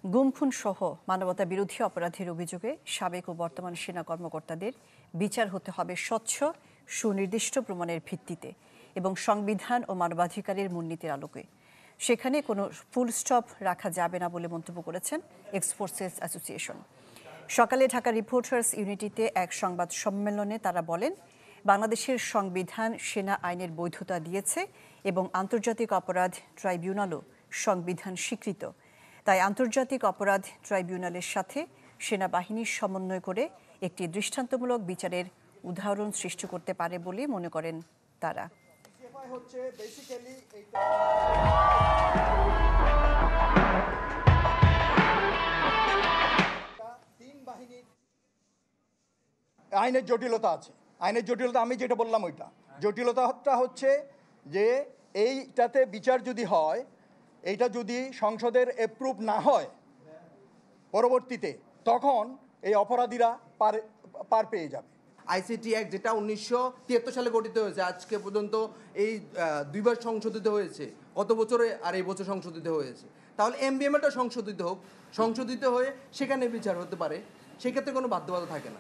গুমখুন সহ মানবতা বিরোধী অপরাধের অভিযোগে সাবেক ও বর্তমান সেনা কর্মকর্তাদের বিচার হতে হবে স্বচ্ছ সুনির্দিষ্ট প্রমাণের ভিত্তিতে এবং সংবিধান ও মানবাধিকারের মূলনীতির আলোকে। সেখানে কোনো ফুল স্টপ রাখা যাবে না বলে মন্তব্য করেছেন এক্সফোর্সেস অ্যাসোসিয়েশন। সকালে ঢাকা রিপোর্টার্স ইউনিটিতে এক সংবাদ সম্মেলনে তারা বলেন, বাংলাদেশের সংবিধান সেনা আইনের বৈধতা দিয়েছে এবং আন্তর্জাতিক অপরাধ ট্রাইব্যুনালও সংবিধান স্বীকৃত। তাই আন্তর্জাতিক অপরাধ ট্রাইব্যুনালের সাথে সেনাবাহিনীর সমন্বয় করে একটি দৃষ্টান্তমূলক বিচারের উদাহরণ সৃষ্টি করতে পারে বলে মনে করেন তারা। আইনের জটিলতা আছে, আইনের জটিলতা আমি যেটা বললাম ওইটা জটিলতাটা হচ্ছে যে এইটাতে বিচার যদি হয়, এইটা যদি সংসদের অ্যাপ্রুভ না হয় পরবর্তীতে, তখন এই অপরাধীরা পার পেয়ে যাবে। আইসিটি অ্যাক্ট যেটা 1973 সালে গঠিত হয়েছে, আজকে পর্যন্ত এই দুইবার সংশোধিত হয়েছে, গত বছরে আর এই বছর সংশোধিত হয়েছে। তাহলে এমবিএমএলটা সংশোধিত হোক, সংশোধিত হয়ে সেখানে বিচার হতে পারে, সেক্ষেত্রে কোনো বাধ্যবাধকতা থাকে না।